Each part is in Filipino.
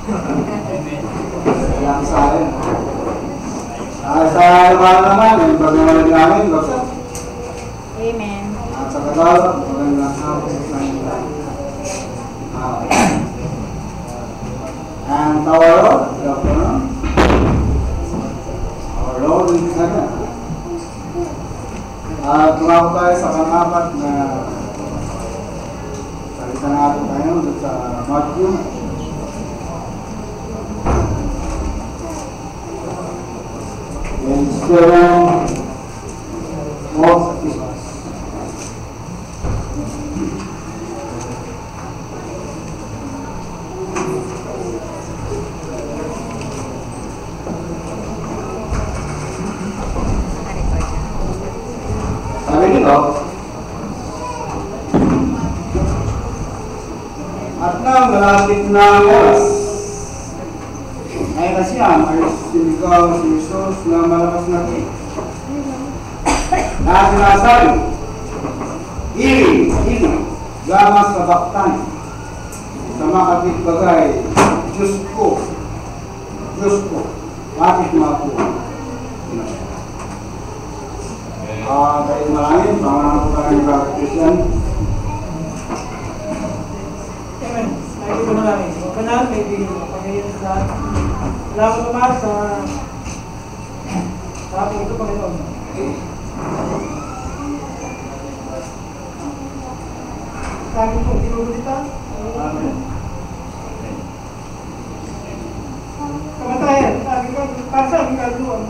Kailangan sa akin. Sa ibahan naman, yung pagmamalag namin, baksa. Amen. At sa katawag, magandang hapon sa inyo. And our Lord, good afternoon. Our Lord in heaven. At tumako tayo sa pang-apat na salita natin tayo sa Matthew. And still, most Christmas. Sabi nito, at nang malapit na ang oras, ay nasiyang ay sinigaw si Jesus na malakas na kin. Na sinasabi, Iri, gamas sa baktan, sa mga kapitbagay, Diyos ko, bakit makuha? Dahil maraming, pangalan ko pa ng Brother Christian. Amen. Nakikita ko na namin. Kanan, may video. Pag-iyon sa lahat. Salamat naman sa ating ito, Panginoon. Sabi ko, tinulita. Amen. Kamatayan. Sabi ko, para sa aming kaluluwan.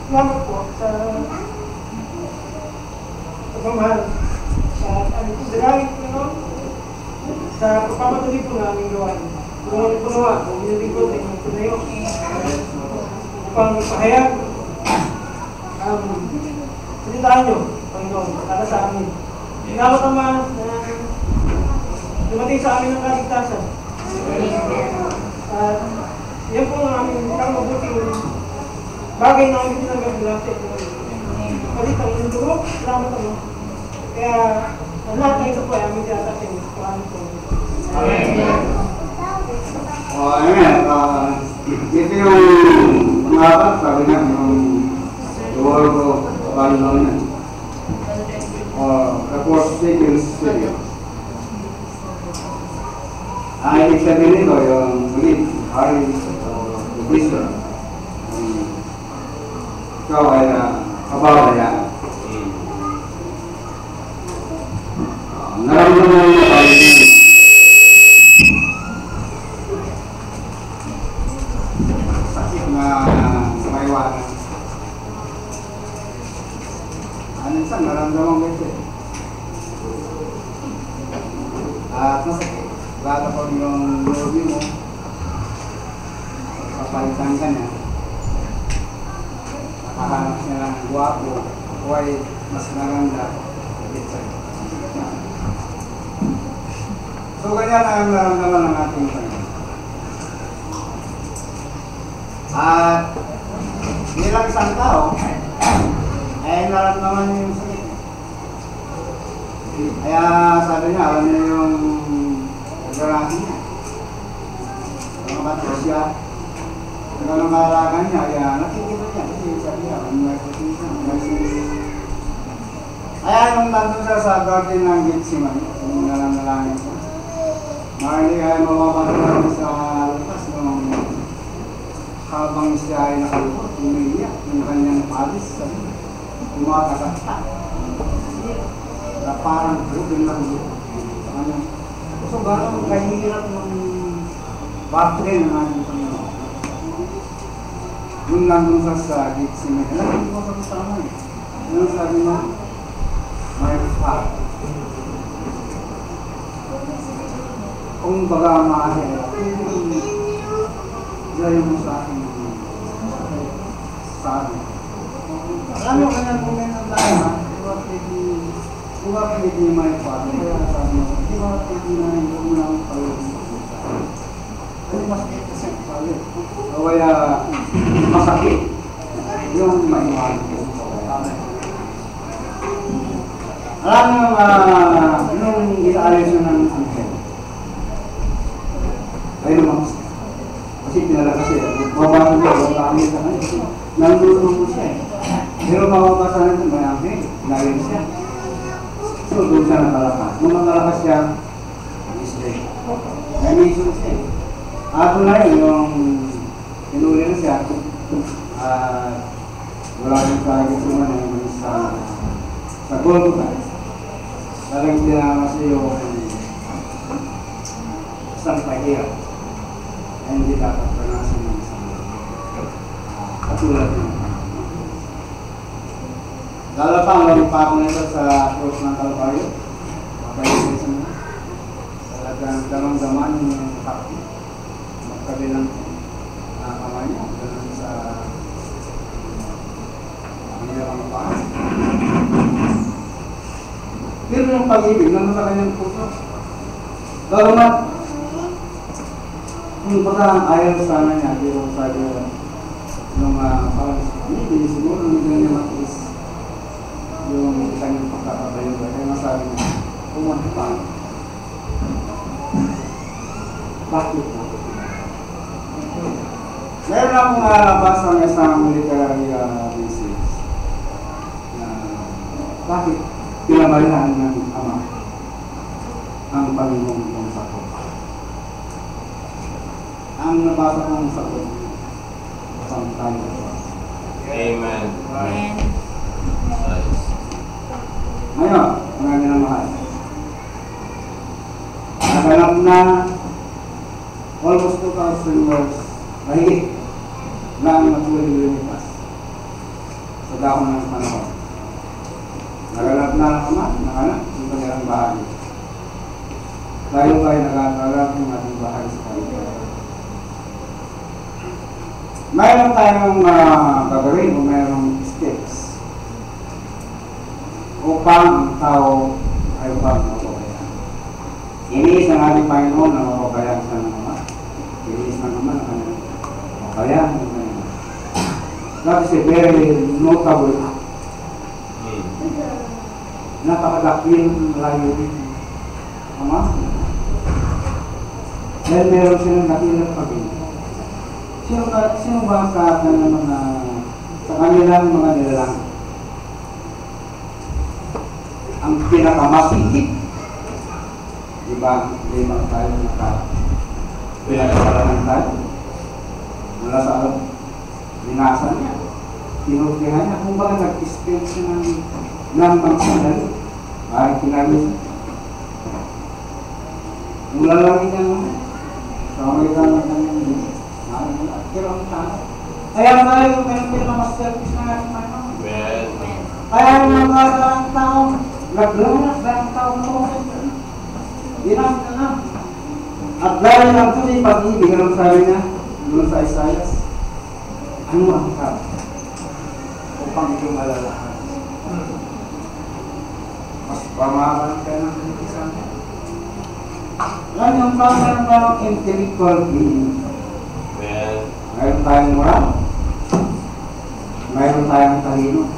Salamat po sa pagmamahal sa aming dalangin, Panginoon, sa pagpapatuloy po na aming gawain. Kung po nawa, kung binibigod ay mga tunayo, upang ipahayag ang salitaan nyo, Panginoon, para sa amin. Salamat naman na dumating sa amin ang kaligtasan. At yan po ang aming mabuting bagay na kami tinanggap nila sa ito. Palit ang inyong dugo, salamat ako. Kaya, ang lahat na ito po ay aming tinatasin. Salamat po. Amen. Ito yung pangapat, sabi nga, yung word of Panginoon. The forsaken Savior. Ibig sabihin nito, yung ulit, hari o wisdom. Ikaw ay kababayan. Naramdaman mo tayo din. Sakit na maiwanan. Minsan naramdaman ko ito. At masakit. Lalo ko yung lobby mo. Kapalitan ka niya. Nakahanap niya lang guwapo. Huwag mas naganda. So, ganyan ang naramdaman ng ating Panginoon. At bilang isang tao, ay naramdaman niya yung sakit. Kaya sabi niya, alam niya yung pagdaraki niya. Mga bato siya. Nagkalang kaalagan niya, kaya nakikita niya. Kasi sabi niya, may protection. Kaya nung nandun siya sa garden ng Gethsemane, yung nalangalangin siya. Marami ay mababantunan sa lupas nung habang siya ay nakalupot, umiiyak yung kanyang palis sa umakakata. Na parang bukin lang doon. So gano'n kahirap ng bakit na natin Panginoon. Yung nandun sa Gethsemane, alam mo sa kasama eh. Yung sabi mo, my Father. Kung baga mahal, gaya mo sa akin sabi. Alam mo kanya momento tayo ha? Di ba pwede may Father? Kaya sabi mo, di ba pwede na hindi mo lang pag-ibig? Ano masakit kasi sabi? Kaya masakit yung maiwan ko. Alam mo, nung inaalis yun ng anghel, lumabas siya. Kasi pinalakas siya. Mabasa niya, wala kami sa kanya. Nandulong mo siya eh. Pero mababasa natin, may angkin, lalim siya. So, doon siya nakalakas. Nung nakalakas siya, mistake. May mission siya eh. Ato na yun, yung pinuli na siya, wala rin target naman yung sa goal ka. Talagang tinama siya yung isang pahirap. Ay hindi dapat panasin ng isang katulad niya. Lalapang lang pa ako nito sa cross ng Kalbaryo. Makainin sa mga. Talagang damang-daman yung kapit. Magkabilang kamay niya. Ganun sa ang paan. Pero yung pag-ibig naman sa kanyang puso. Dalamat, yung parang ayaw sana niya, pero sabi nung parang hindi siguro nung hindi niya matiis yung kanyang pagkakabayo. Kaya masabi niya, pumunta pa. Bakit na? Meron akong nabasa ng isang literary thesis. Bakit pinamalihan ng Ama ang Panginoong kong sakot? Ang nabasa kong sakot, samtang ito. Amen. Amen. Ngayon, mga minamahal, naganap na almost 2,000 years mahigit na ang nagulilipas sa dahon ng panahon. Naganap na ang Ama, naganap yung kanilang bahagi. Tayo tayo nagagalap ng ating bahagi sa kanila. Mayroon tayong gagawin o mayroong steps upang ang tao ay upang mapabayaan. Iniis ng ating Panginoon na mapabayaan sa ng Ama. Iniis ng Ama na kanilang mapabayaan ng Panginoon. That is a very notable act. Napakadakilang layunin Ama. Dahil meron silang dakilang pag-ibig. Sino ba sa kanilang mga nilalang ang pinakamasigit? Diba? Diba tayo pinagpapalaman tayo? Mula sa binasa niya. Tinutihan niya. Kung baka nag-spend siya ng magsandali. Ay, kinagis. Mula lang niya naman. Kamay ka lang kanyang pero ang tama. Kaya tayo yung pinaka-masterpiece ng ating Panginoon. Amen. Kaya ang mga tao, naglalas na ang tao na okay. Ginam ka na. At dahil lang ito yung pag-ibig, ang sabi niya, doon sa Isaiah, ano ang tao? Upang ito malalahan. Mas pamahalan ka ng isang. Yan yung parang intellectual being. Amen. Mayroon tayong moral. Mayroon tayong talino.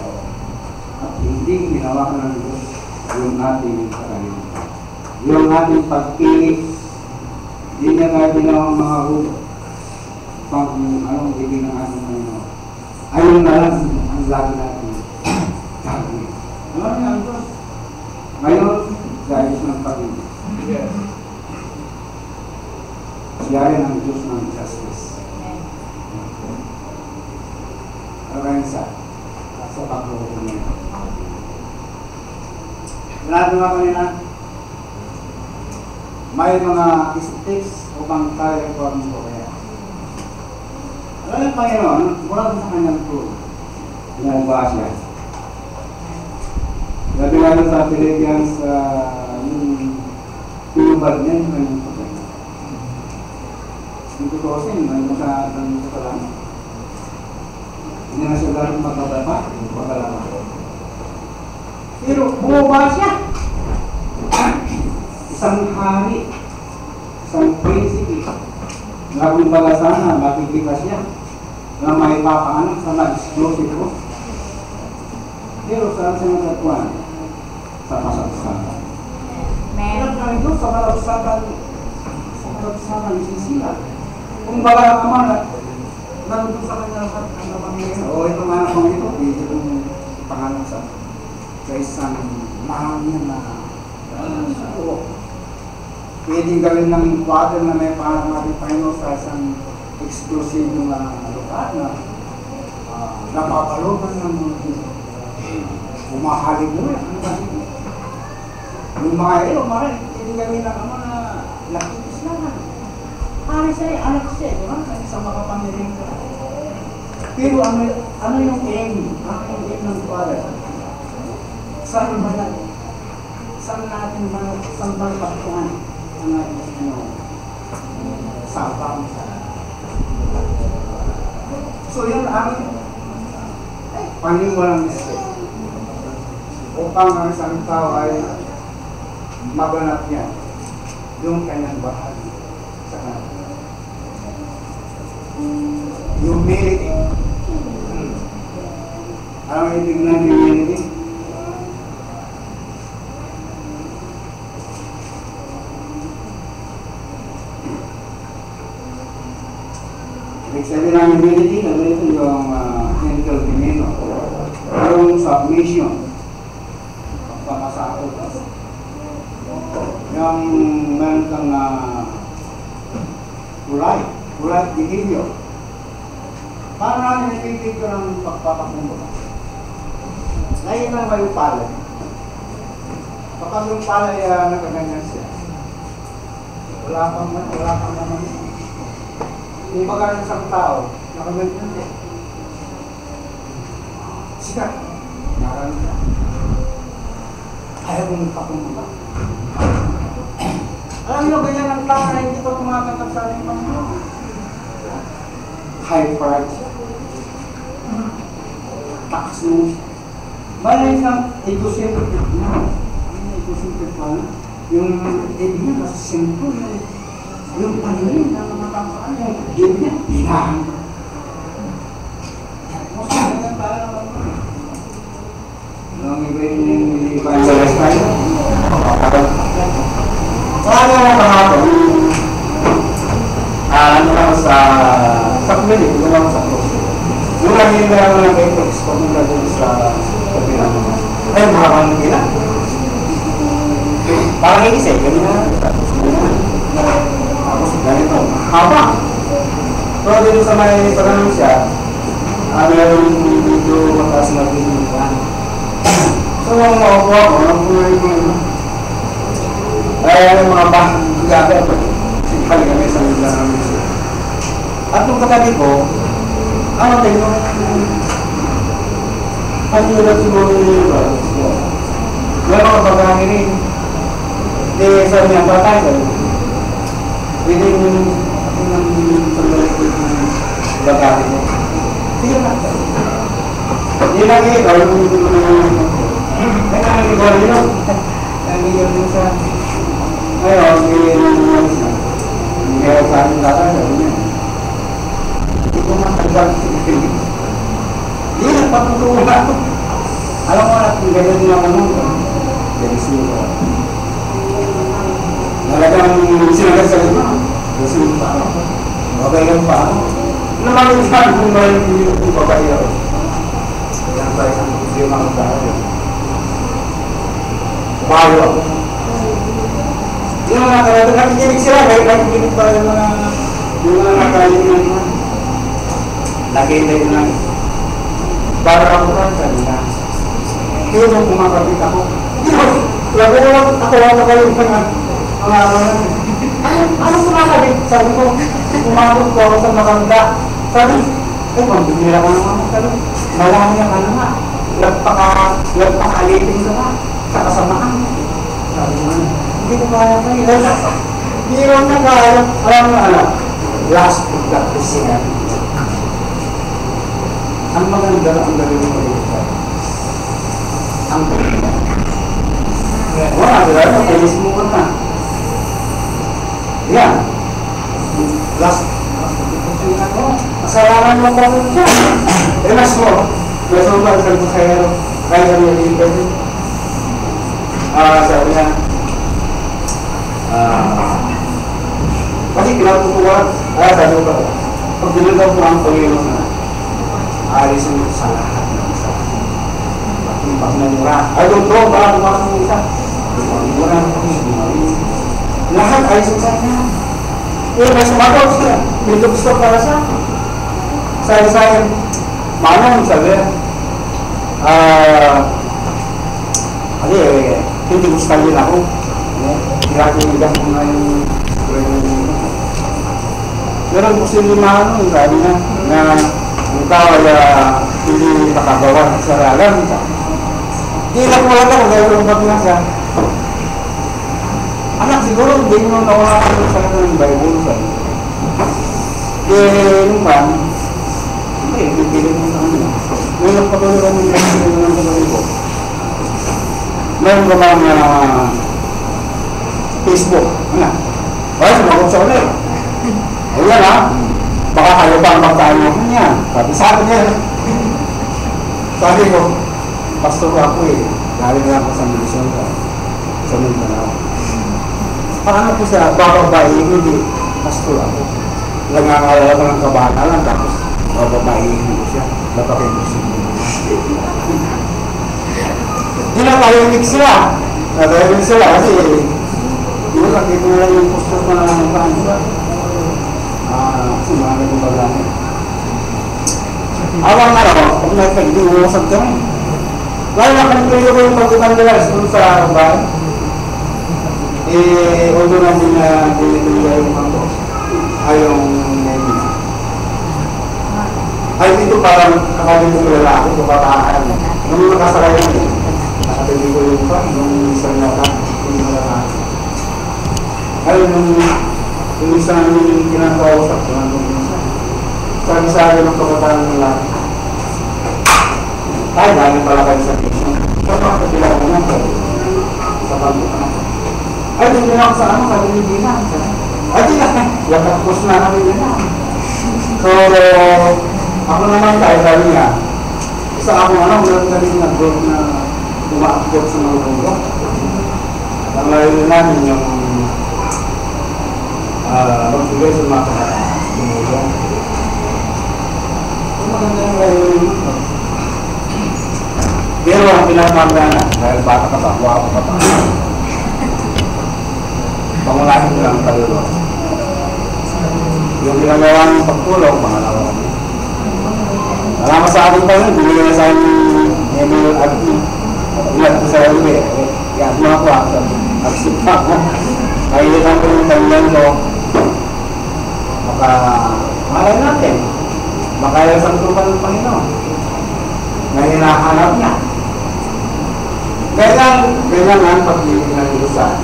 At hindi ginawa ng Diyos yung ating talino. Yung ating pagkilis. Hindi niya tayo ginawang mga hubo. Pag anong ibig ng ating Panginoon. Ayun na lang ang lagi natin gagawin. Ano niya ang Diyos? Ngayon, dahil ng pag-ibig. Yes. Siya rin ang Diyos ng justice. Karensa sa pagluto niya. Lahat mga kanina, may mga steps upang tayo ito ang kaya. Alam yung Panginoon, mula sa kanyang tool, ginagawa siya. Sabi nga sa Philippians, yung pinubad niya yung kanyang pagkain. Yung totoo siya, may masyadang kasalanan. Hindi na siya gano'ng magkababa, magkalama. Pero bumaba siya. Isang hari, isang prinsipe, na kumbaga sana, makikita siya na may papaanak sa mag-explosive ko. Pero saan siya natagpuan? Sa pasagsagan. Amen. Kaya ang Diyos sa pasagsagan, sa pasagsagan, isisila. Kung baga naman, nandun sa kanya lahat ang napangyayari. O itong anak kong ito, pwede kong pangalan sa isang mahangin na pwedeng gawin ng water na may parang natin Panginoon sa isang exclusive na lugar na napapaloban ng mga umahalik mo yan. Yung mga ilo, pwedeng gawin ng mga lakikis lang. Hari siya, anak siya, di ba? Sa makapangiring ka. Pero ano yung aim? Ano yung aim ng Father? Saan ba natin? Saan natin ba? Saan ba pagkuhan? Ang ating sapang sa... So yun ang paniwalang mistake. Upang ang isang tao ay maganap niya yung kanyang bahagi sa kanila. Humility. Ang ibig ng humility? Ibig sabihin ng humility, ganito yung mental demeanor. Yung submission. Pagpapasakot. Yung meron kang polite behavior. Paano natin ipipigil ng pagpapakumbaba? Ngayon lang may palay. Kapag yung palay nakaganyan siya, wala pang naman. Kung baga ng isang tao, nakaganyan siya. Sikat, nakaraan siya. Ayaw kong magpakumbaba. Alam nyo, ganyan ang tao na hindi pa tumatanggap sa ating Panginoon. High pride. Takas mo. Bala isang egocentric na. Ano egocentric pa na? Yung ibig niya kasi simple. Yung paningin na mga kapaan. Yung ibig niya, bilang. Masabi ng tala naman mo. Nung ibig sa lifestyle. Paano na kahapon? Ano lang sa community, ito lang sa cross. Yung lagi na lang ng apex, papunta doon sa kapilang. Ay, makakang nila. Parang iisay, ganyan na. Tapos ganito, haba. Pero dito sa may pagano'n siya, meron yung medyo mataas na pinilipan. So, mga makukuha ko, ang pumarin ko yun. Ay, yung mga gagawin. Sige kami sa mga namin siya. At nung katabi ko, ano tayo nung panyulat siguro yung iba. Yung mga bagay rin. Hindi, sabi niya, batay ko. Pwede yung pagbalik ko yung bagay ko. Sige na. Hindi lagi ikaw yung ay, nang ikaw yun. Nangigyan din sa ngayon, kaya sa ating tatay, sabi niya, hindi ko matagdag si Philip. Hindi, nagpapatuwa ako. Alam mo na, kung ganyan din ako nung, delisyo ko. Nalagang sinagal sa lima, delisyo pa ako. Babayan pa ako. Naman sabi kung may babayan ako. Yan sa isang delisyo mga tao. Bayo ako. Yung mga nakalala, nakikinig sila, nakikinig pa yung mga nakalala nila. Lagi tayo lang. Para ako pa, sabi na. Kaya nung kumakapit ako, labi na lang, ako lang nakalit mga ano kumakapit? Sabi ko, kumakapit ko ako sa makanda. Sabi, pambibira ka naman. Sabi, malaki niya ka naman. Lagpakalitin ka na, sa kasamaan. Sabi ko, hindi ko kaya pa yun. Hindi ko na kaya. Alam mo ano, last of the Christian. Ang maganda na ang gagawin ko dito. Ang gagawin. Wala, diba? Pailis mo ka na. Yan. Last of the Christian ako. Kasalanan mo ko siya. Elas mo. Elas mo ba ang sabi ko sa'yo? Kaya sabi niya dito. Sabi niya, pati pinatutuwag. Kaya sabi ko, pag binagaw mo ang Panginoon na, aalisin mo sa lahat ng isa. Yung pagmamura. Ay, don't go, baka pumasok ng isa. Yung pagmamura ng Panginoon. Lahat alisin sa kanya. Eh, may sumagot siya. May gusto para sa akin. Sabi sa akin, manong sabi, hindi gusto din ako. Kinakinig ko na yung pero kung sino naman, sabi niya, na ikaw ay hindi nakagawa ng saralan. Hindi lang wala ka, dahil lumbat nga siya. Anak, siguro hindi mo nawala ka sa ng Bible, sabi. Nung ba, bibili mo sa kanila. Nung nagpatuloy kami ng patuloy ko, meron ka bang Facebook? Ano? Wala, sumagot sa ulit. Ayan ha, baka kayo ba ang magkaano ko niya? Sabi niya. Sabi ko, pastor ako galing na ako sa Minnesota ko. Sa Mindanao. Paano po sa bababayin, hindi pastor ako. Nangangalala ko ng kabata lang, tapos bababayin ko siya. Lapakin ko siya. Hindi na tahimik sila. Natahimik sila kasi yun, nakita na lang yung pastor na nangangalaan siya. Kasi mga nagpapaglaan. Awang pag nagpagdi, umusap kami. Lalo na kanipilo ko yung pagkutan nila sa bahay. Although namin na dinituloy yung mga ay yung name. Ay dito parang kakabili ko lalaki, kabataan. Nung nakasakay namin, nakabili ko yung pa, yung isang yung lalaki. Ay yung isang kinakausap ko nandun isa. Sabi ng kabataan ng lalaki. Ay, dami pala kayo sa mission. Pero makakapila ko na sa pagbuka. Ay, hindi na ako sa ano, sabi ni Dina. Ay, di na. Yakapos na kami nila. So, ako naman tayo sabi niya. Isa ako meron na rin nag-group na umaakot sa mga mundo. Ang layo namin yung magbigay sa mga tumulong. Maganda yung layo nito. Pero ang pinapagana, dahil bata ka pa, wako ka pa. Pangulahin ko lang tayo. Yung ginagawa ng pagtulong, pangalawa. Salamat sa akin pa yun, binigyan na sa akin Emil Agni. Ingat ko sa Elwe. Iyak mo ako ako. Agsip pa ako. Kailitan ko yung tanyan ko. Baka, malay natin. Baka yung sangtupan ng Panginoon. Na hinahanap niya. Kailangan pag-ibig ng ilusan.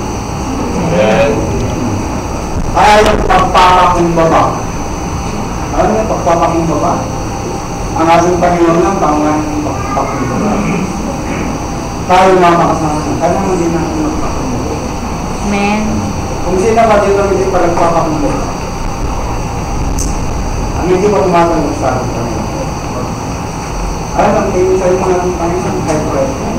Kaya yung pagpapakumbaba. Ano yung pagpapakumbaba? Ang ating Panginoon lang, pangunahin yung pagpapakumbaba. Tayo mga makasama. Kailangan din natin magpapakumbaba. Amen. Kung sino ba dito hindi pa nagpapakumbaba? Ang hindi pa tumatanong sa ating Panginoon. Alam ang kayo sa'yo mga ng Panginoon, kahit pwede.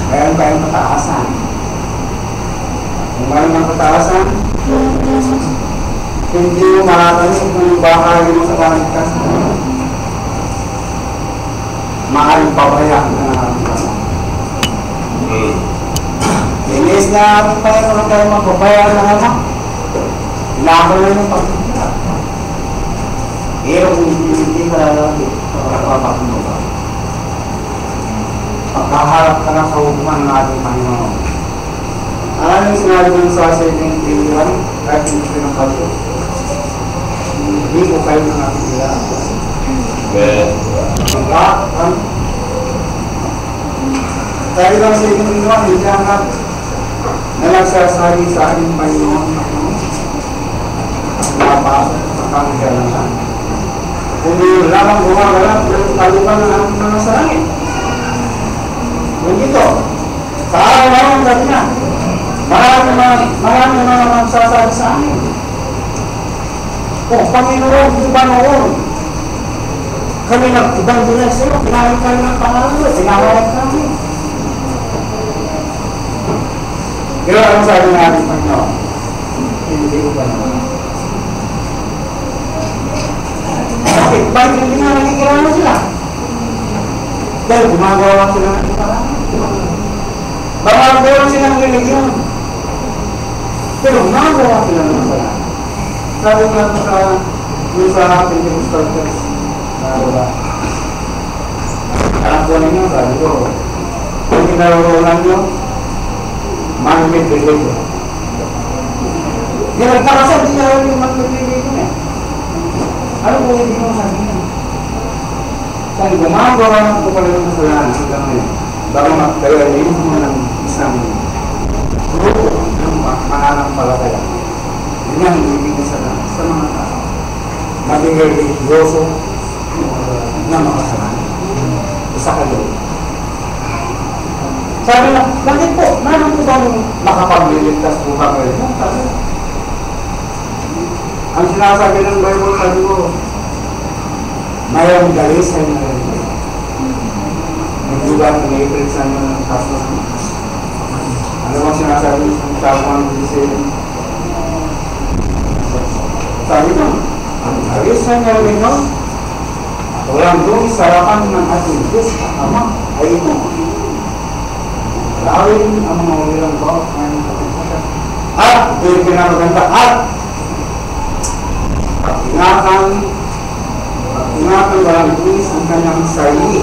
Kaya tayong pataasan. Kung mayroon ng pataasan, hindi mo makakasin kung bahagi mo sa kaligtas. Maaaring pabayaan na natin. Inis na ating Panginoon tayo magpabayaan ng anak. Ilakaw na yung pagkakita. Pero kung hindi ka lalaki, papapakumbaba. Pagkaharap ka na sa hukuman ng ating Panginoon. Ano yung sinabi ng sa 7:21? Kahit hindi ko ng kaso. Hindi ko kayo ng ating nila. Dahil lang sa 7:21, hindi ang na nagsasabi sa ating Panginoon napasok sa kanggalan. Kung di lamang gumagalang, talupan ng ating mga sa langit. Kung dito, sa araw na ang dati na, marami mga magsasabi sa amin. Kung Panginoon, di ba noon? Kami nag-ibang sa iyo, pinahit kami ng pangalan mo, sinawawag kami. Pero ang sabi natin, Panginoon, Hindi ko pa naman. Bakit? Bakit hindi nga nakikilala sila? Dahil gumagawa sila ng parang. Gumagawa sila ng religion. Pero gumagawa sila ng parang. Sabi nga po sa Pentecostal Church, anak ko ninyo, sabi ko, kung kinaroon nyo, man-made religion. Di nagpakasal, di nyo yung man-made religion eh. Ano po hindi mo sabihin? Sabi, gumagawa ng po pala yung kasalanan hanggang ngayon. Bago magkaya-liin mo ng isang grupo ng mananampalataya. Yun ang ibig sa mga tao. Maging religyoso na makasalanan. Isa kayo. Sabi na, bakit po? Naman po bang makapagliligtas po ba kayo? Sabi, ang sinasabi ng Bible, sabi ko, mayroong galisan na rin. Nagbugat ng April sa ng kaso. Ano bang sinasabi ng Tapuan ng Giselle? Sabi ko, ang galisan na rin no? Walang doon sa harapan ng ating Diyos at Ama ay ito. Lawin ang mga ulilang bawat ng kapitatan. At, ito yung pinamaganda, at ingatan walang tulis ang kanyang sarili.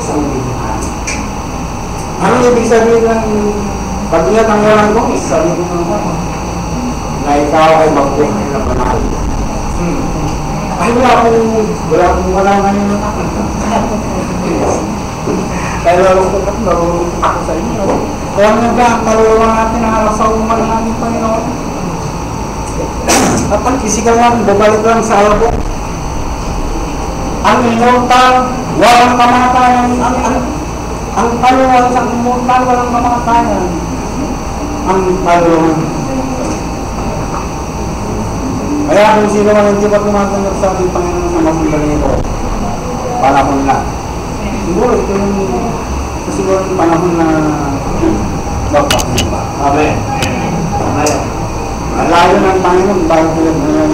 Isang bibuhan. Ano ibig sabihin ng pag-ingat ang walang tulis? Sabi ko naman, na ikaw ay magbuhay na banal. Ay, wala ngayon na ako. Kaya lalungkot ako sa inyo. Kaya nga, kaluluwa natin ang alasaw ng malaming Panginoon. Dapat physical lang, babalik lang sa alabok. Ang immortal, walang kamatayan. Ang kaluluwa sa immortal, walang kamatayan. Ang kaluluwa. Kaya kung sino man hindi pa tumatanggap sa ating Panginoon sa masundali ito, panahon na. Siguro ito yung panahon na magpapagpa. Amen. Amen. Ang layo ng Panginoon, bago tulad na yan,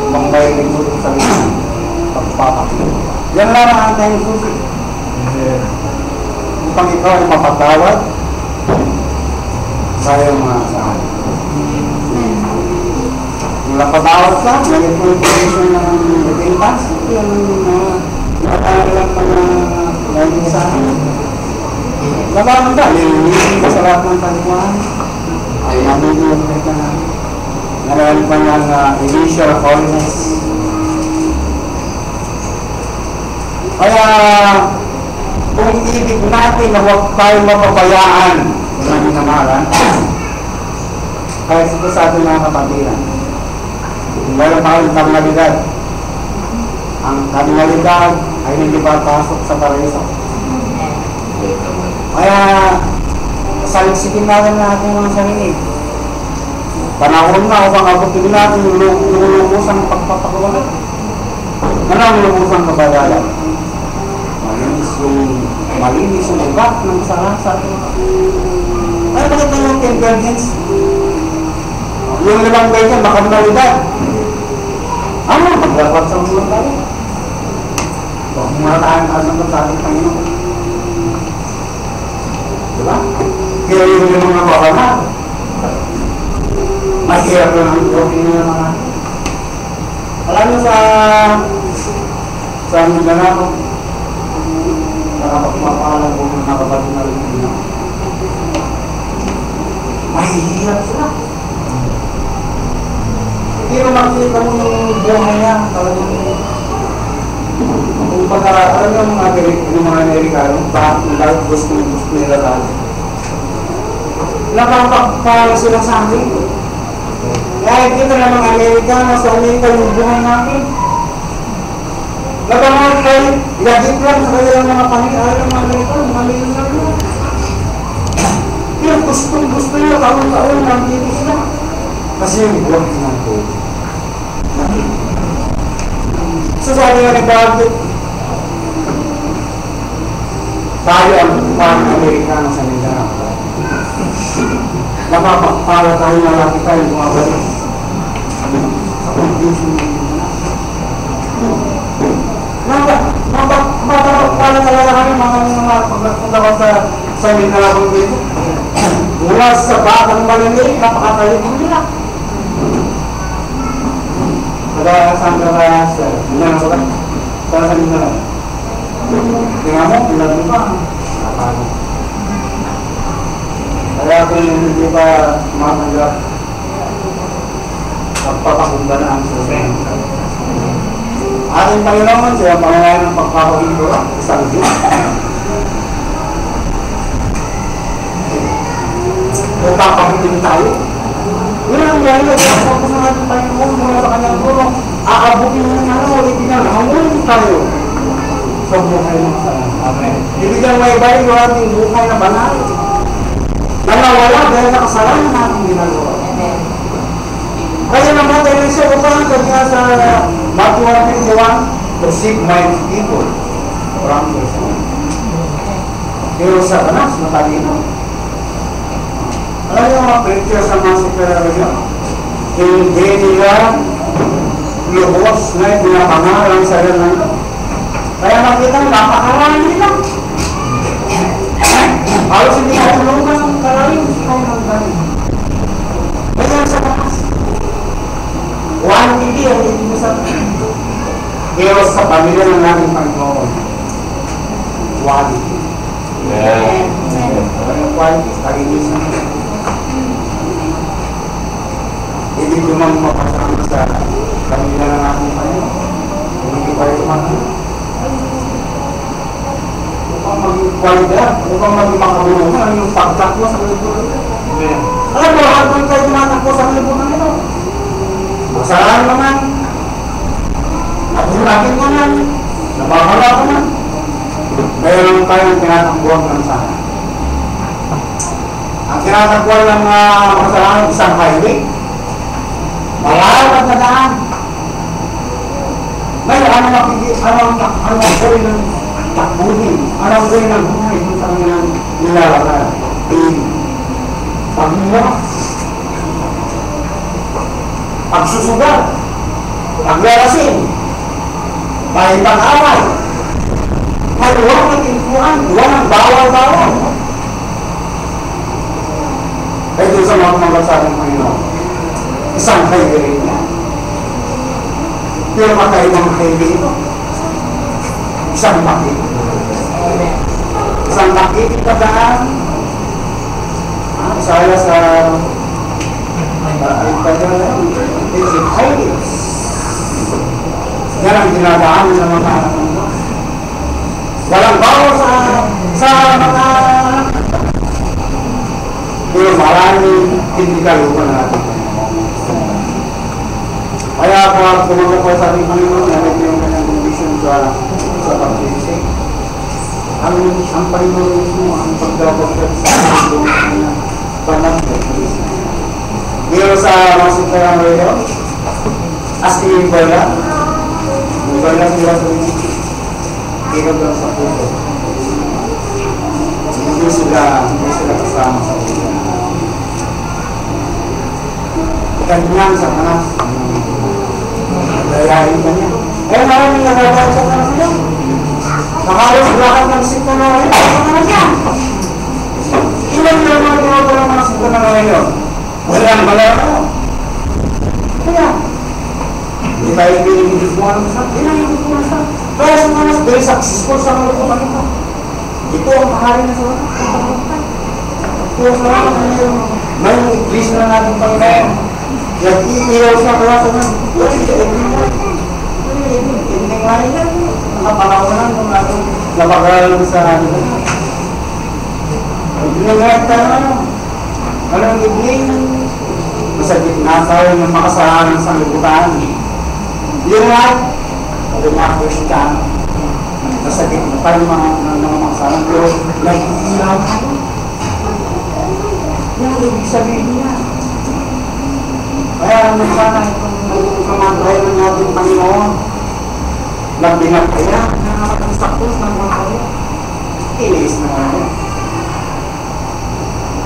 bangbayad ng tulad sa lisan, pagpapakita. Yan lang ang ating susi. Upang ikaw ay mapatawad, sayo mga saan. Mula patawad ka, naging po yung position ng repentance, yung nakakalang mga naging sa akin. Labanan ka, yung sa lahat ng talikuan, ay namin yung naralan pa ng initial holiness. Kaya, kung ibig natin na huwag tayo mapabayaan ng aming namahalan, kaya ito sa ating mga kapatiran, kung meron tayong karnalidad, ang karnalidad ay hindi pa pasok sa paraiso. Kaya, saliksikin natin mga sarili. Panahon na upang abutin natin yung lulubusang pagpapagawa. Ano ang lulubusang pagpapagawa? Malinis yung ugat ng kasalanan sa ating mga. Kaya bakit na yung 10 virgins? Yung 5 virgin, makarnalidad. Ano? Magdapat sa mga tayo. Huwag marataan ka sa ating Panginoon. Diba? Kaya yung mga baka na, mahirap na ang buhay ng mga. Alam nyo sa Mindanao, nakapagpapalan ko ng nakapagin na rin nila. Mahirap sila. Pero makikita mo yung buhay niya, talagang kung pagkakaroon ng mga Amerikano, bakit gusto nila tayo. Nakapagpala sila sa akin. Kaya kita na mga Amerikano, sa Amerika yung buhay natin. Nagkamahal kayo, yagit lang sa kanilang mga pangyayaran ng mga Amerikano, mga Amerikano lang. Pero gusto nyo, taon-taon, nandito sila. Kasi yung buhay natin. So sabi nga ni David, tayo ang pang-Amerikano sa Mindanao. napapakpala tayo na lagi tayo bumabalik sa condition ng mapapakpala talaga kami mga pagpunta ko sa minalabang dito. Mula sa batang maliliit, napakatalit mo nila. Kaya saan ka kaya sir? Hindi na ba? Saan sa minalabang? Tingnan mo, ilan mo pa. Kaya kung hindi pa matanggap, magpapakunda na ang susunod. Ating Panginoon, siya pangalan ng pagpapakindura, isang Diyos. Magpapakitin tayo. Yun ang nangyari, nagpapakos ng ating Panginoon mula sa kanyang tulong. Aabutin na naman, ulitin na, hangunin tayo sa buhay ng kasalanan. Amen. Ibigyan may bayan yung ating buhay na banal. Nalawala dahil na kasalanan natin ginagawa. Amen. Kaya naman tayo rin siya upang kanya sa Matthew 1:21, to seek my people from the soul. Pero sa Satanas, matalino. Alam niyo mga preacher sa mga sekretaryo, hindi nila lubos na pinapangalan sa ganun. Kaya makita mo, napakarami nila. Halos hindi ka tulungan ng karaling, ikaw ng galing. Kaya sa taas. One hindi ang hindi mo sa pero sa pamilya ng namin Panginoon. Quality. Amen. Ang quality, kaginis na. Ibig naman mapasama sa pamilya ng namin Panginoon. Hindi pa rin makakita. Upang maging kwalidad, upang maging makabulungan yung pagtakbo sa kalibutan. Alam mo, habang kayo tumatakbo sa kalibutan nito, masalahan naman, napulakin mo naman, nababala ko naman, mayroon tayong tinatakbuhan ng sana. Ang tinatakbuhan ng masalahan, isang highway, malawag na daan. May anong gawin ng takbuhin, anong gawin ng buhay kung saan nga nilalakad. Pagmula, pagsusugal, paglalasin, pag-away, huwag nag-infuan, huwag nang bawal-bawal. Kaya doon sa mga kumagasalang Panginoon, isang highway rin niya. Pero makaibang highway ito. Isang bakit. Isang bakit ipadaan. Isaya sa isip highway. Yan ang dinadaan ng mga anak ng Diyos. Walang bawal sa mga pero maraming hindi kalupan natin. Kaya ako tumanggap ko sa ating Panginoon, namin yung kanyang condition sa pag-ibig. Ang Panginoon mismo, ang pagdapagkat sa kanyang pag-ibig. Pero sa mga sintarang rayo, asking yung bala, yung bala sila sa ikot lang sa puso. Hindi sila kasama sa puso. Kanyang sa kanas. Layain ka niya. Eh, maraming nagagawa sa kanas niya. Nakalos lahat ng sito na rin. Sa kanas niya. Ilan nila mga ginagawa ng mga sito na rin. Walang malaro. Kaya, hindi tayo pinigilikuhan ng sa. Hindi na yung sa. Kaya sa kanas, very successful sa mga lukutan ito. Ito ang kahari na sa kanas. Ito ang salamat na yung may iglesia na natin Panginoon. Nag-iiyaw sa kalasan ng hindi nga nila. Nakapakawalan kung natin napakawalan sa natin. Ibinagayat tayo ano? Walang ibig. Masagit na tayo ng makasalanan sa libutan. Yung lahat, yung mga Christian, masagit na tayo ng mga makasalanan. Pero nag-iiyaw tayo. Yan ang ibig sabihin niya. Kaya naman sana itong kamantay ng ating Panginoon, nagbingat kaya, nakakasaktos ng mga kaya, inis na kaya.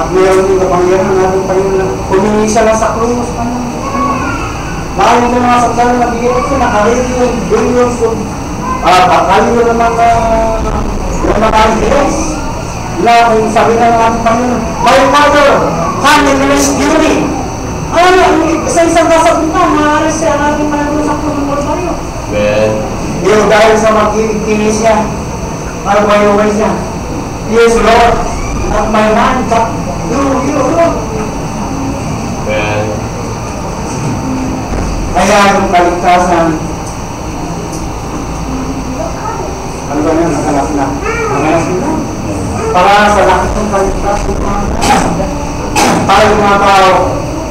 At mayroon din kapangyarihan ng ating Panginoon na humingi siya lang sa krus. Maraming ko mga saksalan na bigyan ko naka-billion, billions of kalyo naman yung mga Diyos. Na kung sabi na ng ating Panginoon, my Father, come and rescue me. Sa isang kasagot na, maaaring siya ang ating Panginoon sa krus ng Kalbaryo. Amen. Yung dahil sa magkikinis niya, alwayway siya. Yes, Lord, at my man, you, Lord. Amen. Kaya yung kaligtasan, ano ba yun? Nakalap na. Nakalap na. Para sa lahat ng kaligtasan, tayo mga tao,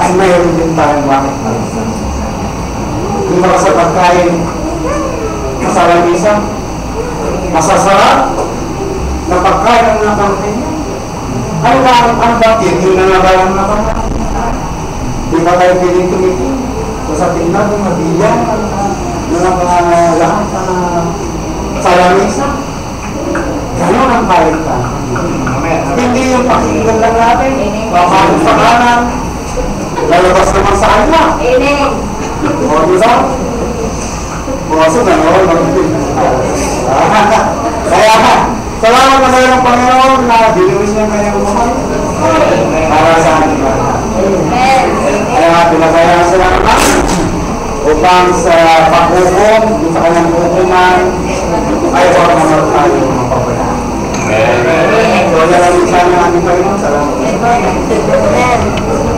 ay mayroon din tayong bakit kaligtasan. Hindi ba sa pagkain, masalamisa, masasarap, na pagkain ang nakangkay niya. Ano ba? Hindi na nabalang nakangkay. Di ba tayo piling tumitin? So sa tingnan ng mabiyan, na lahat salamisa. Ganon ang kaligtasan. Hindi yung pakinggan lang natin, papalo sa kanan, lalabas naman sa kanya. Amen. O, di ba? Pumasok na noon, kaya salamat na kayo ng Panginoon na dinuwis niya kanyang mahal para sa ating lahat. Kaya pinasayang sila naman upang sa paghukom, sa kanyang hukuman, ay huwag naman tayo mapapalaan. Amen. So, yan ang isa ng ating Panginoon. Salamat. Amen.